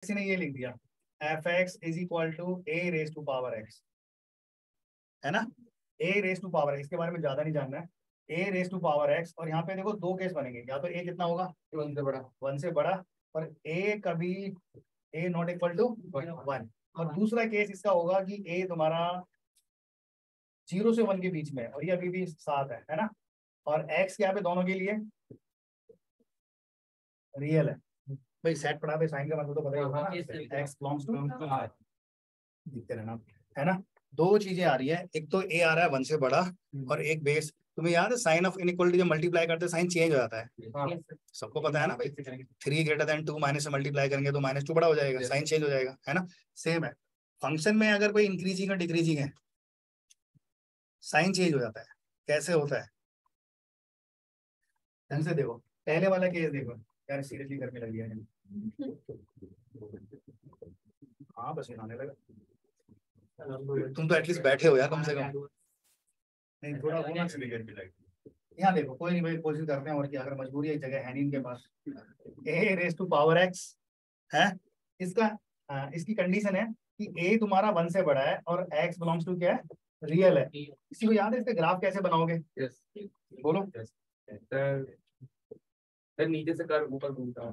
किसी ने ये लिख दिया fx is equal to a raise to power x, है ना, a raise to power x, इसके बारे में ज्यादा नहीं जानना है, a raise to power x। और यहाँ पे देखो दो केस बनेंगे, या तो a कितना होगा 1 से बड़ा, 1 से बड़ा, और a कभी a नॉट इक्वल टू 1, और दूसरा केस इसका होगा कि a तुम्हारा 0 से 1 के बीच में है और ये अभी भी 7 है ना, और x यहाँ पे दोनों के लिए रियल है। भाई सेट पढ़ा पे साइन का मतलब तो पता ही होगा ना, x बिलोंग्स टू दिखते रहना, है ना। दो चीजें आ रही है, एक तो a आ रहा है 1 से बड़ा, और एक बेस। तुम्हें याद है साइन ऑफ इनइक्वालिटी जब मल्टीप्लाई करते हैं साइन चेंज हो जाता है, सबको पता है ना भाई। 3 ग्रेटर देन 2 माइनस से मल्टीप्लाई करेंगे तो -2 बड़ा हो जाएगा, साइन चेंज हो जाएगा, है ना। सेम है फंक्शन में, अगर कोई इंक्रीजिंग और डिक्रीजिंग है साइन चेंज हो जाता है। कैसे होता है ढंग से देखो, पहले वाला केस देखो यार, सीरियसली करके लग गया है। हाँ बस आने लगा, तुम तो एटलीस्ट बैठे हो यार कम से कम, नहीं थोड़ा होना चाहिए। यहाँ देखो कोई नहीं भाई, कोशिश करते हैं और क्या, अगर मजबूरी है, जगह है नहीं इनके पास। a raise to power x है इसका, इसकी कंडीशन है कि a तुम्हारा 1 से बड़ा है और x बिलोंग्स टू क्या है, रियल है। किसी को याद है इसका ग्राफ कैसे बनाओगे? बोलो। सर नीचे से कर ऊपर घूमता है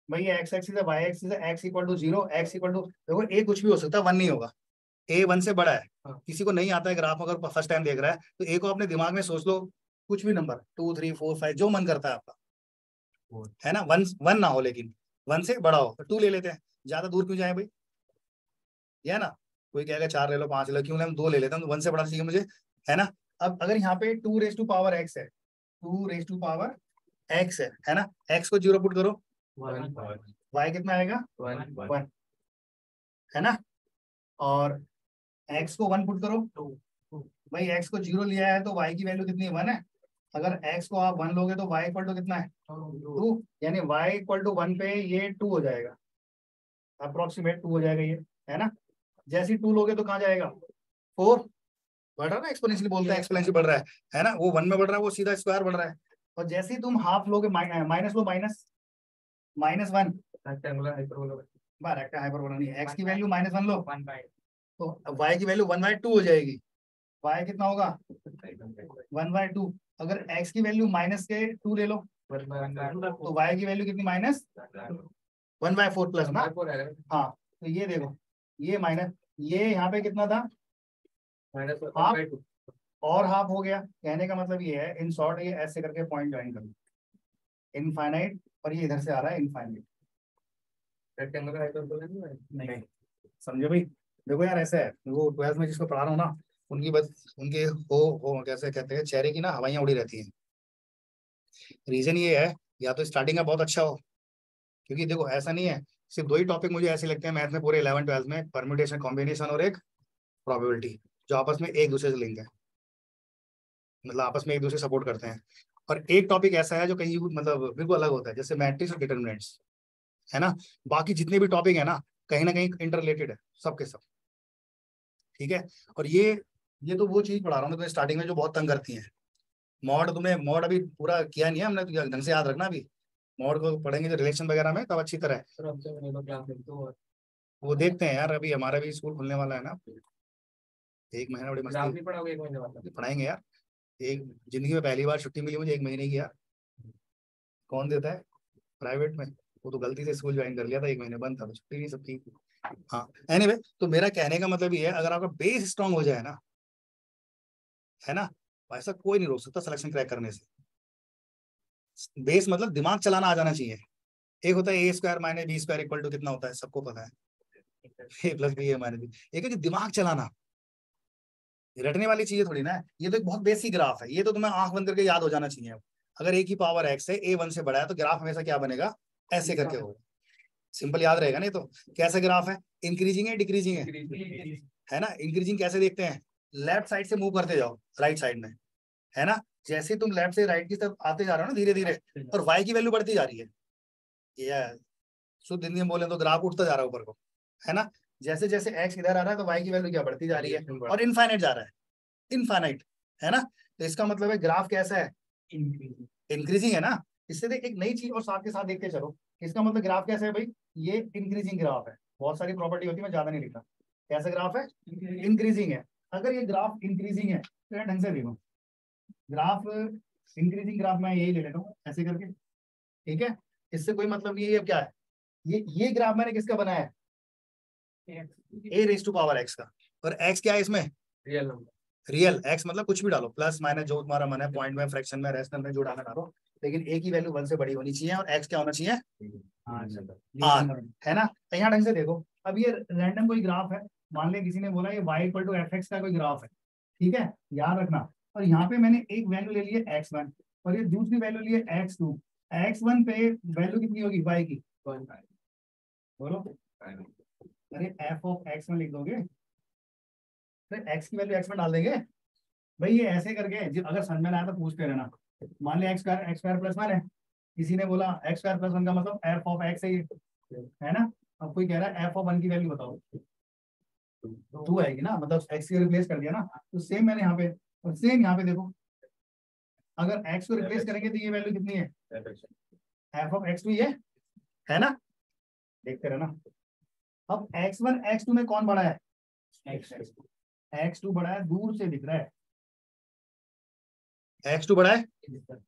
भाई x एक्सिस है, y एक्सिस है, x equal to 0, x equal to, देखो a कुछ भी हो सकता है, 1 नहीं होगा, a 1 से बड़ा है। किसी को नहीं आता है ग्राफ, अगर फर्स्ट टाइम देख रहा है तो a को अपने दिमाग में सोच लो कुछ भी नंबर 2 3 4 5 जो मन करता है आपका, है ना। 1 ना हो, लेकिन 1 से बड़ा हो, तो 2 ले लेते हैं, ज्यादा दूर क्यों जाए भाई, ये है ना। कोई कहेगा 4 ले लो 5 ले लो, क्यों ले, हम 2 ले लेते हैं, तो 1 से बड़ा चाहिए मुझे, है ना। अब अगर यहाँ पे 2 रेज टू पावर x है, 2 रेज टू पावर x है ना, x को 0 पुट करो, y कितना आएगा 1, है ना, और x को 1 पुट करो, भाई x को 0 लिया है तो y की वैल्यू कितनी है 1 है। अगर x को आप 1 लोगे तो y इक्वल टू कितना है 2, यानी y इक्वल टू 1 पे ये 2 हो जाएगा, अप्रोक्सीमेट 2 हो जाएगा ये, है ना। जैसे ही 2 लोगे तो कहाँ जाएगा 4, बढ़ रहा है ना, एक्सपोनेंशियली बोलते हैं, एक्सपोनेंशियल बढ़ रहा है ना, वो 1 में बढ़ रहा है, वो सीधा स्क्वायर बढ़ रहा है। और जैसे ही तुम हाफ लोगे, minus low, -1 rectangular hyperbola rectangle hyperbola नहीं, x की वैल्यू -1 लो, तो y की वैल्यू 1/2 हो जाएगी, y कितना होगा 1/2। अगर x की वैल्यू -2 ले लो तो y की वैल्यू कितनी -1/4 प्लस ना, हाँ। तो ये देखो ये माइनस, ये यहाँ पे कितना था हाफ, और हाफ हो गया। कहने का मतलब ये है इन शॉर्ट, ये ऐसे करके पॉइंट ज्वाइन कर लो, इनफाइनाइट, और ये इधर से आ रहा है इनफाइनाइट, रेक्टेंगुलर हाइपरबोला नहीं समझो भाई। देखो यार ऐसा है, वो 12th में जिसको पढ़ा रहा हूँ ना, उनकी बस उनके हो कैसे कहते हैं, चेहरे की ना हवाइयाँ उड़ी रहती हैं। रीजन ये है, या तो स्टार्टिंग का बहुत अच्छा हो, क्योंकि देखो ऐसा नहीं है, सिर्फ 2 ही टॉपिक मुझे ऐसे लगते हैं मैथ में पूरे 11th 12th में, परम्यूटेशन कॉम्बिनेशन और एक प्रोबेबिलिटी, जो आपस में एक दूसरे से लिंक है, मतलब आपस में एक दूसरे सपोर्ट करते हैं। और एक टॉपिक ऐसा है जो कहीं मतलब बिल्कुल अलग होता है, जैसे मैट्रिक्स और डिटर्मिनेंट्स, है ना। बाकी जितने भी टॉपिक है ना कहीं इंटर रिलेटेड है सबके सब, ठीक है। और ये तो वो चीज पढ़ा रहा हूँ मैं स्टार्टिंग में जो बहुत तंग करती है। मॉड तुमने मॉड अभी पूरा किया नहीं है हमने, तो ढंग से याद रखना, अभी मॉड को पढ़ेंगे जो रिलेशन वगैरह में तब अच्छी तरह वो देखते हैं यार। अभी हमारा भी स्कूल खुलने वाला है ना, 1 महीना बड़ी मस्ती पढ़ाएंगे यार। एक जिंदगी में पहली बार छुट्टी मिली मुझे 1 महीने की यार, कौन देता है प्राइवेट में। वो तो गलती से स्कूल ज्वाइन कर लिया था, 1 महीने बंद था तो छुट्टी नहीं सबकी। हाँ एनीवे, तो मेरा कहने का मतलब ये है, अगर आपका बेस स्ट्रांग हो जाए ना, है ना, ऐसा कोई नहीं रोक सकता सिलेक्शन क्रैक करने से। बेस मतलब दिमाग चलाना आ जाना चाहिए। एक होता है a² - b² इक्वल टू कितना होता है, सबको पता है, a+b एक है कि दिमाग चलाना, रटने वाली चीजें थोड़ी ना है। ये तो एक बहुत बेसिक ग्राफ है, ये तो तुम्हें आंख बंद करके याद हो जाना चाहिए। अगर a की पावर x है, a 1 से बड़ा है, तो ग्राफ हमेशा क्या बनेगा, ऐसे करके होगा। सिंपल याद रहेगा नहीं तो। कैसा ग्राफ है, इंक्रीजिंग है डिक्रीजिंग है ना। इंक्रीजिंग कैसे देखते हैं, लेफ्ट साइड से मूव करते जाओ राइट साइड में, है ना। जैसे ही तुम लेफ्ट से राइट की तरफ आते जा रहे हो ना धीरे धीरे, और y की वैल्यू बढ़ती जा रही है, ये शुद्ध हिंदी में बोले तो ग्राफ उठता जा रहा है ऊपर को, है ना। जैसे जैसे x इधर आ रहा है तो y की वैल्यू क्या बढ़ती जा रही है, और इनफाइनाइट जा रहा है, इनफाइनाइट, है ना। तो इसका मतलब है ग्राफ कैसा है, इंक्रीजिंग है ना। इससे देख एक नई चीज और साथ के साथ देखते चलो, इसका मतलब ग्राफ कैसे है भाई, ये इंक्रीजिंग ग्राफ है, बहुत सारी प्रॉपर्टी होती है, मैं ज्यादा नहीं लिखा। कैसा ग्राफ है, इंक्रीजिंग है। अगर ये ग्राफ इंक्रीजिंग है तो ढंग से देखो, ग्राफ इंक्रीजिंग ग्राफ मैं यही ले लेता हूँ ऐसे करके, ठीक है। इससे कोई मतलब नहीं है, ये क्या है, ये ग्राफ मैंने किसका बनाया है, ए रेज टू पावर एक्स का। और एक्स क्या है इसमें, रियल नंबर, रियल एक्स मतलब कुछ भी डालो, प्लस माइनस जो तुम्हारा मन है, पॉइंट में, फ्रैक्शन में, रेशनल में, जो डालना डालो, लेकिन ए की वैल्यू 1 से बड़ी होनी चाहिए और एक्स क्या होना चाहिए, आर, है ना। तो यहाँ ढंग से देखो, अब ये रैंडम कोई ग्राफ है, मान लिया किसी ने बोला ये y equal to F X का कोई ग्राफ है, ठीक है, याद रखना। और यहाँ पे मैंने एक वैल्यू ले ली है x1 और ये दूसरी वैल्यू ली है x2। x1 पे वैल्यू कितनी होगी y की, बोलो, अरे f ऑफ x1 लिख दोगे, फिर x की वैल्यू x1 डाल देंगे भाई। ये ऐसे करके अगर समझ में ना आया तो पूछते रहना। मान लिया एक्स स्क्वायर प्लस 1 है, किसी ने बोला एक्स स्क्वायर प्लस 1 का मतलब एफ ऑफ एक्स है ना। अब कोई कह रहा है एफ ऑफ 1 की वैल्यू बताओ, 2 आएगी ना, मतलब एक्स को रिप्लेस कर दिया ना। तो सेम मैंने यहाँ पे, और सेम यहाँ पे देखो, अगर एक्स को रिप्लेस करेंगे तो ये वैल्यू कितनी है, एफ ऑफ एक्स टू, ये है ना, देखते रहना। अब x1 x2 में कौन बड़ा है, x2 बड़ा है, दूर से दिख रहा है, x2 बड़ा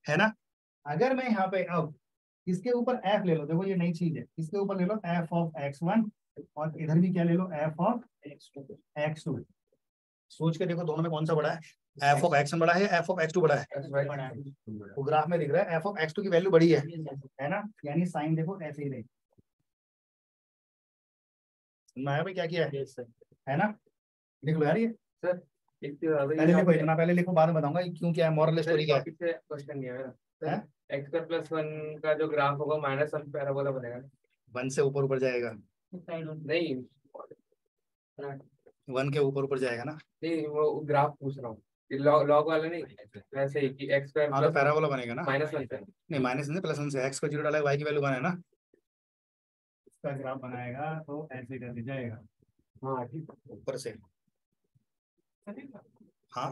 है ना। अगर मैं यहाँ पे अब इसके ऊपर f ले लो, देखो ये नई चीज है, इसके ऊपर ले लो f ऑफ x1 और इधर भी क्या ले लो, f ऑफ x2। सोच के देखो दोनों में कौन सा बड़ा है, f ऑफ x1 बड़ा है, f ऑफ x2 बड़ा है, वो ग्राफ में दिख रहा है f ऑफ x2 की वैल्यू बड़ी है ना, यानी साइन देखो ऐसे ही रहेगी। सुना भाई क्या किया है ना, लिख लो यार ये सर पहले लिखो, इतना पहले लिखो, बाद में बताऊंगा क्यों क्या है, मॉरल स्टोरी क्या है। क्वेश्चन नहीं है मेरा, एक्स स्क्वायर प्लस 1 का जो ग्राफ होगा -1 पैराबोला बनेगा, 1 से ऊपर ऊपर जाएगा, नहीं 1 के ऊपर ऊपर जाएगा ना, नहीं वो ग्राफ पूछ रहा हूँ, लॉग वाला नहीं, वैसे ही कि एक्स स्क्वायर हाँ तो पैराबोला बनेगा ना, -1 से, नहीं माइनस नहीं, प्लस 1 से, एक्स को 0 डाला, वाई की वैल्यू बनाया ना, इसका ग्राफ बनाएगा तो ऐसे कर जाएगा, हाँ ठीक, ऊपर से, हाँ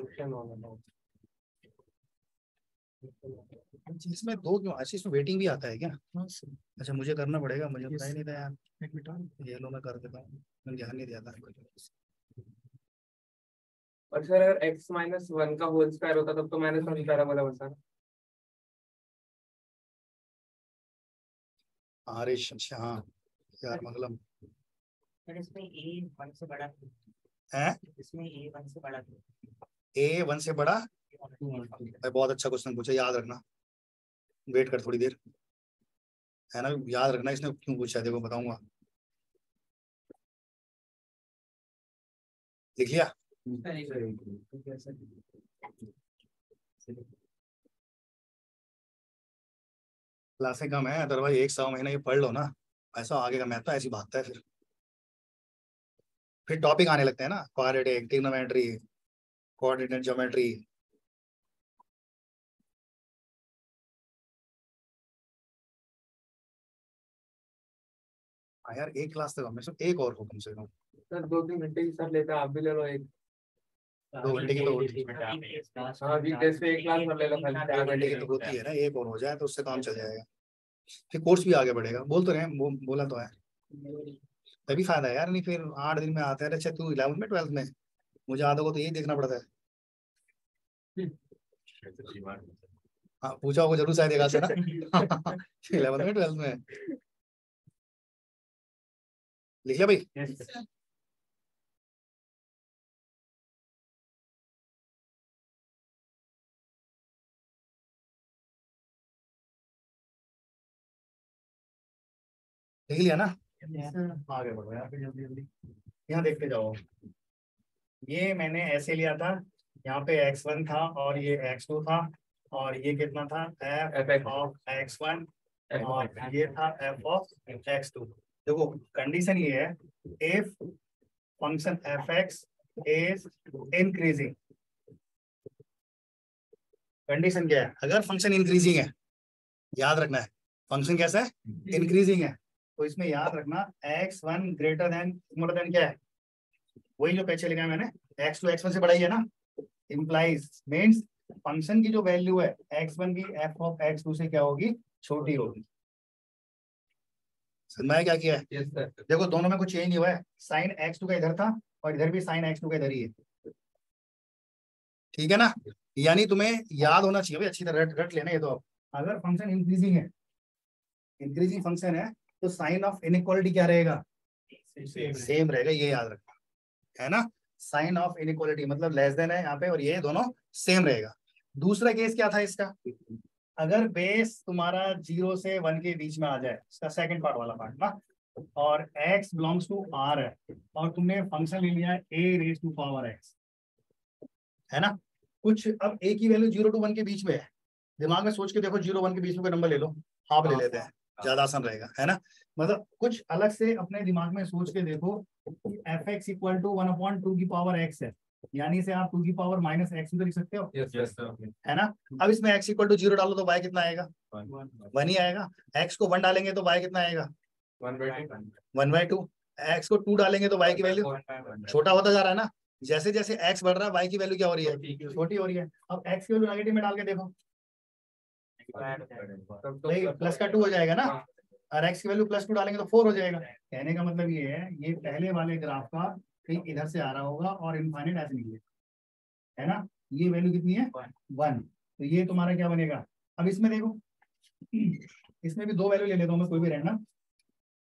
इसमें 2 क्यों, अच्छा इसमें वेटिंग भी आता है क्या, अच्छा मुझे करना पड़ेगा, मुझे पता ही नहीं था यार, एक मिनट ये लो मैं कर देता हूँ, मैंने ध्यान नहीं दिया था। और सर अगर x -1 का होल स्क्वायर होता तब तो -1 पैराबोला बनता है। अरे अच्छा हाँ यार मंगलम, इसमें a 1 से बड़ा है, इसमें a 1 से बड़ा ए 1 से बड़ा, भाई बहुत अच्छा क्वेश्चन पूछा, याद रखना, वेट कर थोड़ी देर, है ना, याद रखना इसने क्यों पूछा, देखो बताऊंगा, लिख लिया, क्लासें कम है, अदरवाइज 1 महीना ये पढ़ लो ना, ऐसा आगे का मैथ तो ऐसी भागता है, फिर टॉपिक आने लगते हैं ना, क्वाड्रेटिक, ट्रिग्नोमेट्री, कोऑर्डिनेट ज्योमेट्री, हाँ यार एक क्लास तक हमेशा एक और हो कम से कम, सर 2-3 घंटे की सर लेता, आप भी ले लो एक, 2 घंटे की तो हाँ वीकडेज पे एक क्लास कर ले लो, 4 घंटे की तो होती है ना, एक और हो जाए तो उससे काम चल जाएगा, फिर कोर्स भी आगे बढ़ेगा, बोल तो रहे हैं, बोला तो है, तभी फायदा है यार, नहीं फिर 8 दिन में आते हैं, अच्छा तू 11th में 12th में, मुझे आधा को तो यही देखना पड़ता है, हाँ पूछा होगा जरूर शायद एक से ना 11th में 12th में, लिख लिया भाई, लिख लिया ना, आगे बढ़ो यार जल्दी जल्दी, यहाँ देखते जाओ, ये मैंने ऐसे लिया था, यहाँ पे x1 था और ये x2 था, और ये कितना था f ऑफ x1 और ये था f ऑफ x2। देखो कंडीशन ये है, if function fx is increasing, condition क्या है, अगर फंक्शन इंक्रीजिंग है, याद रखना है फंक्शन कैसा है, इंक्रीजिंग है, तो इसमें याद रखना x1 greater than smaller than क्या है, वही जो पीछे लिखा है मैंने, x2 x1 से बड़ा ही है ना, इंप्लाइज मीन्स फंक्शन की जो वैल्यू है x1 की f ऑफ x2 से क्या होगी, छोटी होगी, समझ में आया क्या किया है? Yes sir. देखो दोनों में कुछ चेंज नहीं हुआ है, साइन x2 का इधर था और इधर भी साइन x2 का इधर ही है, ठीक है ना। यानी तुम्हें याद होना चाहिए भाई, अच्छी तरह रट लेना ये तो। अब अगर फंक्शन इंक्रीजिंग है, इंक्रीजिंग फंक्शन है, तो साइन ऑफ इनइक्वालिटी क्या रहेगा? सेम रहेगा, ये याद रखना है ना। साइन ऑफ इनइक्वालिटी मतलब लेस देन है यहाँ पे, और ये दोनों सेम रहेगा। दूसरा केस क्या था इसका? अगर बेस तुम्हारा 0 से 1 के बीच में आ जाए, इसका सेकंड पार्ट वाला पार्ट ना, और x बिलोंग्स टू r है, और तुमने फंक्शन ले लिया है a⁻⁴x, है ना। कुछ अब a की वैल्यू 0 to 1 के बीच में है, दिमाग में सोच के देखो, 0 1 के बीच में कोई नंबर ले लो, हाफ ले लेते हैं, ज्यादा आसान रहेगा, है ना। मतलब कुछ अलग से अपने दिमाग में सोच के देखो, fx = 1/2x है, यानी से आप 2 की पावर -x भी लिख सकते हो, है ना। अब इसमें x = 0 डालो तो y कितना आएगा? 1 ही आएगा। x को 1 डालेंगे तो y कितना आएगा? 1/2। x को 2 डालेंगे तो y की वैल्यू छोटा होता जा रहा है ना। जैसे जैसे x बढ़ रहा है y की वैल्यू क्या हो रही है? छोटी हो रही है। अब x की वैल्यू नेगेटिव में डाल के देखो, प्लस का 2 हो जाएगा ना, और x की वैल्यू +2 डालेंगे तो 4 हो जाएगा। कहने का मतलब ये है, ये पहले वाले ग्राफ का ठीक इधर से आ रहा होगा और इनफाइनाइट ऐसे निकले, है ना। ये वैल्यू कितनी है? 1। तो ये तुम्हारा क्या बनेगा? अब इसमें देखो, इसमें भी 2 वैल्यू ले लेता हूँ मैं, कोई भी रैंडम।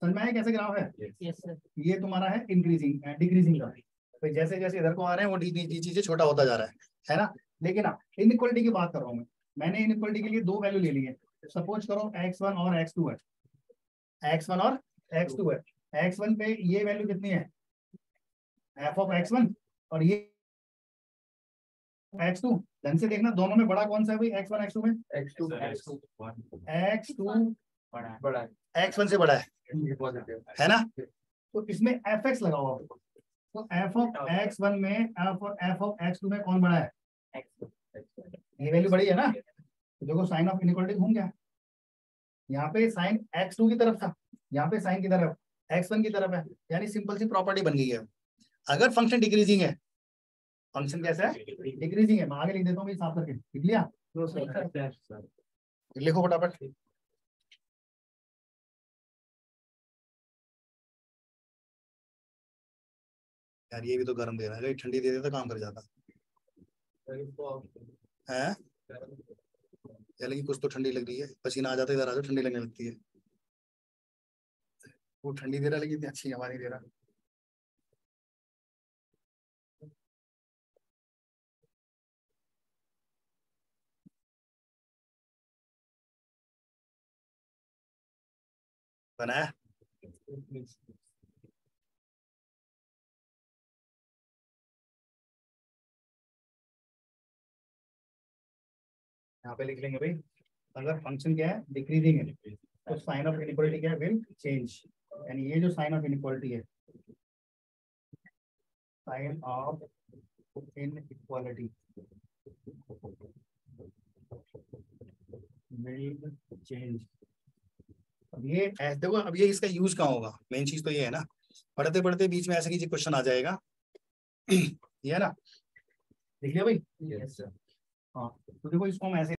समझ में आया कैसे ग्राफ है? Yes sir. ये तुम्हारा है इंक्रीजिंग डिक्रीजिंग का, तो जैसे जैसे इधर को आ रहे हैं वो चीजें छोटा होता जा रहा है ना। लेकिन इनइक्वालिटी की बात कर रहा हूँ मैंने इनइक्वालिटी के लिए 2 वैल्यू ले ली है। सपोज करो x1 और x2 है, x1 और x2 है। x1 पे ये वैल्यू कितनी है? f(x1) और ये x2। ढंग से देखना, दोनों में बड़ा कौन सा है भाई? x1 x2 में x2 बड़ा है, x1 से बड़ा है ना। तो इसमें fx लगा हुआ, तो f(x1) में f(x2) में कौन बड़ा है? ये वैल्यू बड़ी है ना। तो देखो साइन ऑफ इनइक्वालिटी घूम गया, यहाँ पे साइन x2 की तरफ था, यहाँ पे साइन की तरफ x1 की तरफ है, यानी सिंपल सी प्रॉपर्टी बन गई है। अगर फंक्शन डिक्रीजिंग है, फंक्शन कैसा है? डिक्रीजिंग है। मैं आगे लिख देता हूँ साफ करके, लिख लिया? लिखो फटाफट। यार ये भी तो गर्म दे रहा है, ठंडी दे देता काम कर जाता है। लेकिन कुछ तो ठंडी लग रही है, पसीना आ जाता है इधर, आ जाओ ठंडी लगने लगती है। वो ठंडी दे रहा है लेकिन इतनी अच्छी हवा नहीं दे रहा। बनाया? यहाँ पे लिख लेंगे भाई, अगर फंक्शन क्या है? डिक्रीजिंग है, तो साइन ऑफ इनइक्वालिटी क्या है? Will change. यानी ये जो साइन ऑफ इनइक्वालिटी है, sign of inequality will change. अब ये देखो, अब ये इसका यूज कहाँ होगा? मेन चीज तो ये है ना, पढ़ते पढ़ते बीच में ऐसे किसी क्वेश्चन आ जाएगा ये है ना। लिख लिया भाई? Yes sir. हाँ, तो देखो इसको हम ऐसे